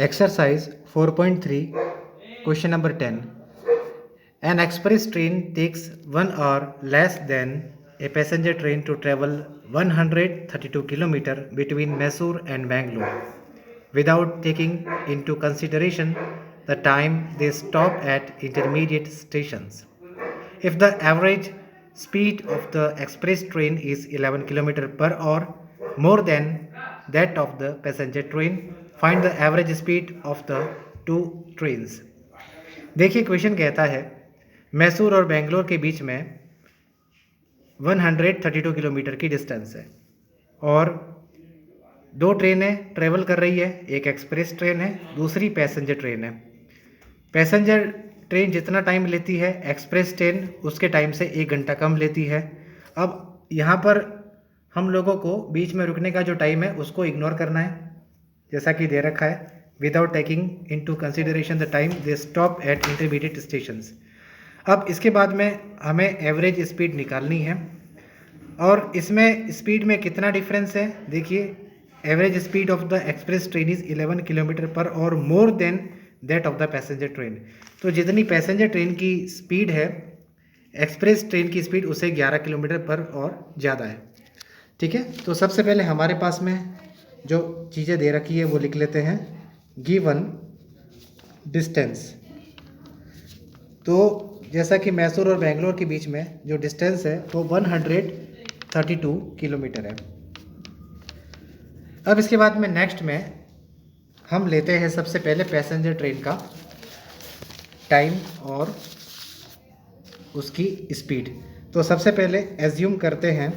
Exercise 4.3, question number 10. An express train takes 1 hour less than a passenger train to travel 132 km between Mysore and Bangalore without taking into consideration the time they stop at intermediate stations. If the average speed of the express train is 11 km per hour, more than that of the passenger train, find the average speed of the two trains. देखिए question कहता है मैसूर और बेंगलोर के बीच में 132 kilometre की distance है और दो ट्रेनें ट्रेवल कर रही है, एक एक्सप्रेस ट्रेन है, दूसरी पैसेंजर ट्रेन है। पैसेंजर ट्रेन जितना टाइम लेती है एक्सप्रेस ट्रेन उसके टाइम से 1 घंटा कम लेती है। अब यहाँ पर हम लोगों को बीच में रुकने का जो टाइम है उसको इग्नोर करना है, जैसा कि दे रखा है, without taking into consideration the time they stop at intermediate stations. अब इसके बाद में हमें एवरेज स्पीड निकालनी है और इसमें स्पीड में कितना डिफरेंस है। देखिए, average speed of the express train is 11 kilometer per और more than that of the passenger train. तो जितनी पैसेंजर ट्रेन की स्पीड है एक्सप्रेस ट्रेन की स्पीड उससे 11 किलोमीटर पर और ज़्यादा है। ठीक है, तो सबसे पहले हमारे पास में जो चीज़ें दे रखी है वो लिख लेते हैं। गिवन डिस्टेंस, तो जैसा कि मैसूर और बेंगलोर के बीच में जो डिस्टेंस है वो 132 किलोमीटर है। अब इसके बाद में नेक्स्ट में हम लेते हैं सबसे पहले पैसेंजर ट्रेन का टाइम और उसकी स्पीड। तो सबसे पहले एज्यूम करते हैं,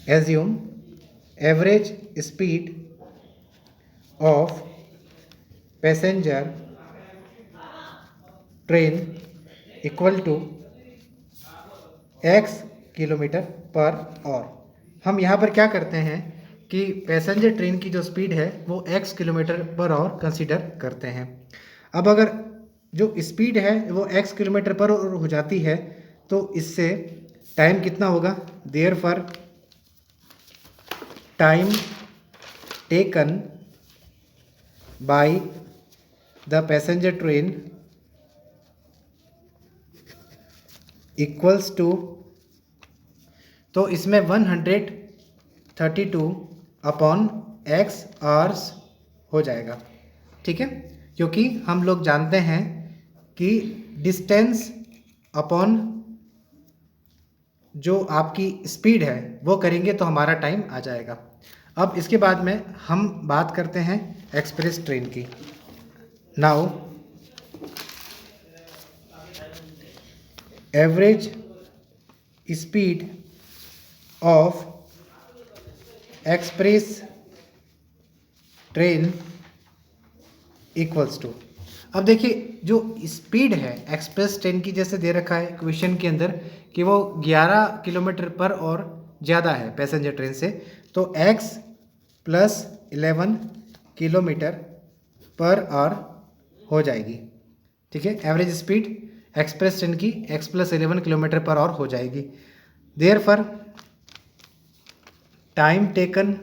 assume average speed of passenger train equal to x kilometer per hour. हम यहाँ पर क्या करते हैं कि पैसेंजर ट्रेन की जो स्पीड है वो x kilometer per our consider करते हैं। अब अगर जो स्पीड है वो x किलोमीटर पर आवर हो जाती है तो इससे टाइम कितना होगा। Therefore time taken by the passenger train equals to, तो इसमें 132 अपॉन x आवर्स हो जाएगा। ठीक है, क्योंकि हम लोग जानते हैं कि डिस्टेंस अपॉन जो आपकी स्पीड है वो करेंगे तो हमारा टाइम आ जाएगा। अब इसके बाद में हम बात करते हैं एक्सप्रेस ट्रेन की। Now average speed of express train equals to, अब देखिए जो स्पीड है एक्सप्रेस ट्रेन की जैसे दे रखा है क्वेश्चन के अंदर कि वो 11 किलोमीटर पर और ज़्यादा है पैसेंजर ट्रेन से, तो x plus 11 kilometer per our हो जाएगी। ठीक है, एवरेज स्पीड एक्सप्रेस ट्रेन की x plus 11 kilometer per our हो जाएगी। Therefore time taken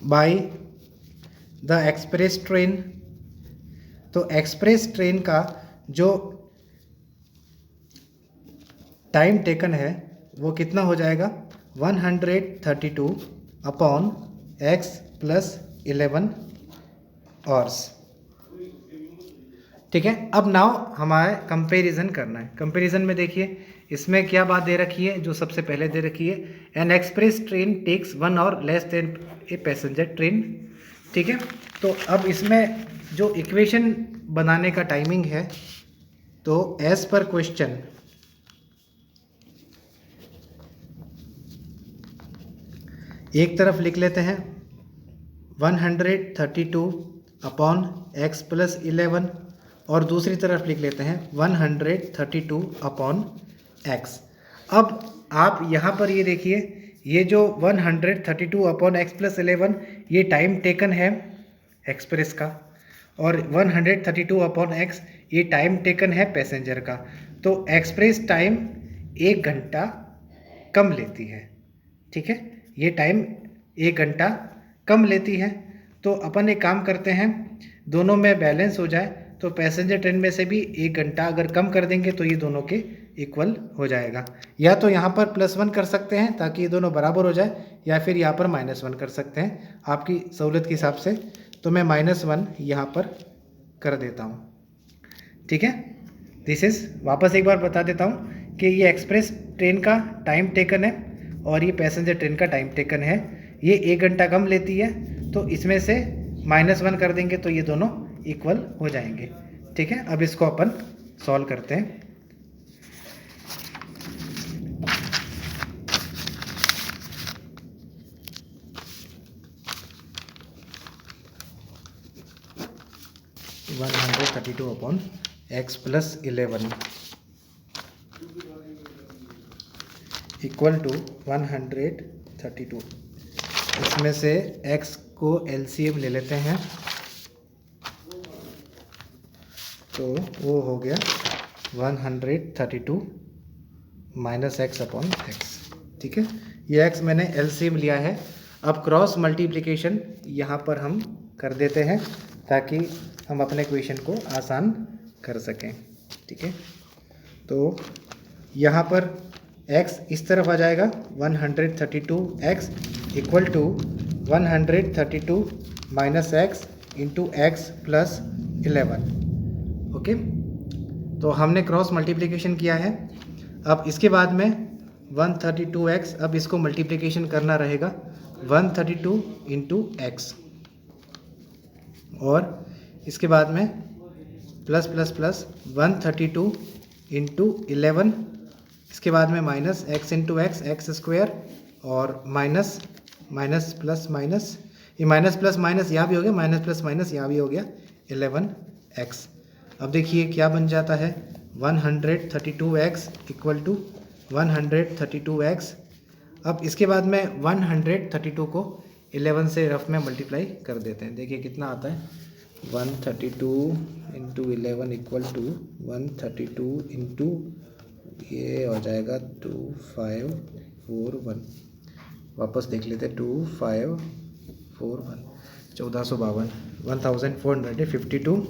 by the express train, तो एक्सप्रेस ट्रेन का जो टाइम टेकन है वो कितना हो जाएगा 132 अपॉन x प्लस 11 आवर्स। ठीक है, अब नाउ हमारे कंपैरिजन करना है। कंपैरिजन में देखिए इसमें क्या बात दे रखी है, जो सबसे पहले दे रखी है an express train takes 1 hour less than a passenger train. ठीक है, तो अब इसमें जो इक्वेशन बनाने का टाइमिंग है तो एज पर क्वेश्चन एक तरफ लिख लेते हैं 132 अपॉन x प्लस 11 और दूसरी तरफ लिख लेते हैं 132 अपॉन x। अब आप यहाँ पर ये देखिए, ये जो 132 अपॉन x प्लस 11 ये टाइम टेकन है एक्सप्रेस का और 132 अपॉन x ये टाइम टेकन है पैसेंजर का। तो एक्सप्रेस टाइम 1 घंटा कम लेती है। ठीक है, ये टाइम 1 घंटा कम लेती है। तो अपन एक काम करते हैं, दोनों में बैलेंस हो जाए तो पैसेंजर ट्रेन में से भी 1 घंटा अगर कम कर देंगे तो ये दोनों के इक्वल हो जाएगा। या तो यहाँ पर +1 कर सकते हैं ताकि ये दोनों बराबर हो जाए, या फिर यहाँ पर -1 कर सकते हैं आपकी सहूलियत के हिसाब से। तो मैं -1 यहाँ पर कर देता हूँ, ठीक है। दिस इज़, वापस एक बार बता देता हूँ कि ये एक्सप्रेस ट्रेन का टाइम टेकन है और ये पैसेंजर ट्रेन का टाइम टेकन है। ये 1 घंटा कम लेती है, तो इसमें से -1 कर देंगे तो ये दोनों इक्वल हो जाएंगे, ठीक है। अब इसको अपन सॉल्व करते हैं। (132/x + 11) equal to 132। इसमें से x को LCM ले लेते हैं, तो वो हो गया 132 - x/x, ठीक है। ये x मैंने LCM लिया है। अब क्रॉस मल्टीप्लिकेशन यहाँ पर हम कर देते हैं ताकि हम अपने इक्वेशन को आसान कर सकें, ठीक है। तो यहाँ पर x इस तरफ आ जाएगा, 132x equal to 132 - x into x + 11, okay. तो हमने क्रॉस मल्टीप्लिकेशन किया है। अब इसके बाद में 132x, अब इसको मल्टीप्लिकेशन करना रहेगा 132 इंटू x, और इसके बाद में प्लस प्लस प्लस 132 इंटू 11, इसके बाद में minus x into x, x square, और माइनस माइनस प्लस माइनस, ये माइनस प्लस माइनस यहाँ भी हो गया, माइनस प्लस माइनस यहाँ भी हो गया, 11x। अब देखिए क्या बन जाता है, 132x इक्वल टू 132x। अब इसके बाद में 132 को 11 से रफ में मल्टीप्लाई कर देते हैं, देखिए कितना आता है, 132 इंटू 11 इक्वल टू 132 इंटू, ये हो जाएगा 2541। वापस देख लेते हैं, 2541, 1452, 1452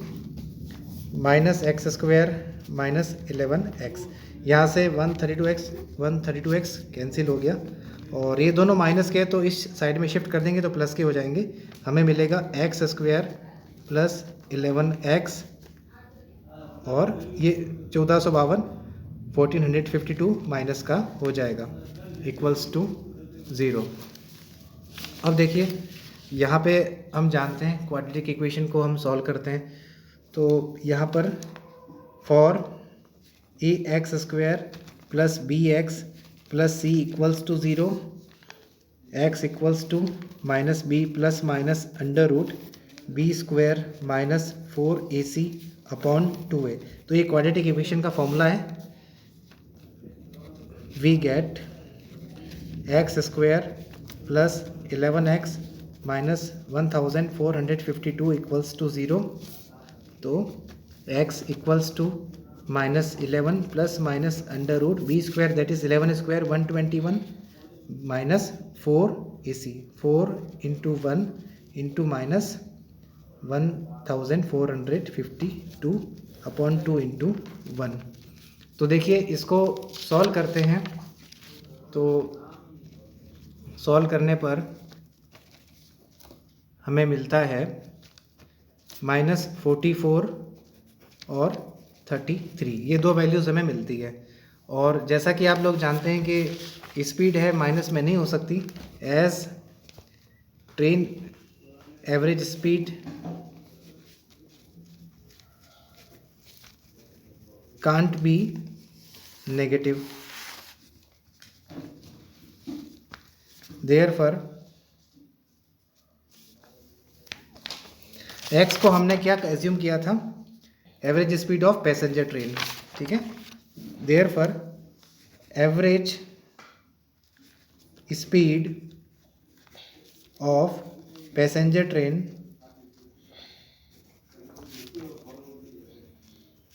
minus x square minus 11x। यहाँ से 132x कैंसिल हो गया, और ये दोनों माइनस के तो इस साइड में शिफ्ट कर देंगे तो प्लस के हो जाएंगे। हमें मिलेगा x स्क्वायर प्लस 11x, और ये 1452 1452 माइनस का हो जाएगा इक्वल्स टू 0। अब देखिए यहाँ पे हम जानते हैं क्वाड्रेटिक इक्वेशन को हम सॉल्व करते हैं, तो यहाँ पर for ax square plus bx plus c equals to 0, x equals to minus b plus minus under root b square minus 4ac upon 2a। तो ये क्वाड्रेटिक इक्वेशन का फॉर्मूला है। We get x square plus 11x minus 1452 equals to 0। तो x equals to minus 11 plus minus under root b square, that is 11 square 121 minus 4ac, 4 into 1 into minus 1452 upon 2 into 1। तो देखिए इसको solve करते हैं, तो solve करने पर हमें मिलता है -44 और 33, ये दो वैल्यूज़ हमें मिलती है। और जैसा कि आप लोग जानते हैं कि स्पीड है माइनस में नहीं हो सकती, as train average speed can't be negative, therefore x को हमने क्या एज्यूम किया था, average speed of passenger train, ठीक है। therefore average speed of passenger train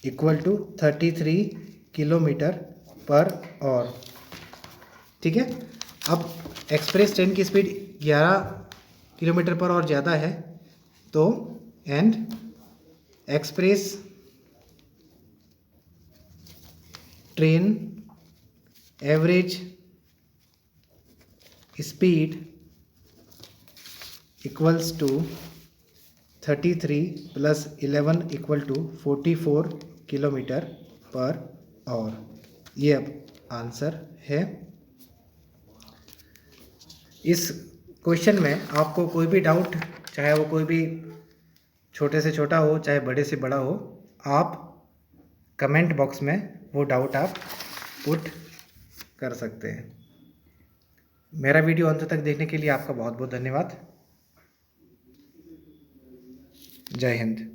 equal to 33 kilometer per hour, ठीक है। अब एक्सप्रेस ट्रेन की स्पीड 11 किलोमीटर पर और ज़्यादा है तो and express train average speed equals to 33 plus 11 equal to 44 kilometer per hour. ये अब आंसर है। इस क्वेश्चन में आपको कोई भी डाउट, चाहे वो कोई भी छोटे से छोटा हो चाहे बड़े से बड़ा हो, आप कमेंट बॉक्स में वो डाउट आप पुट कर सकते हैं। मेरा वीडियो अंत तक देखने के लिए आपका बहुत बहुत धन्यवाद। जय हिंद।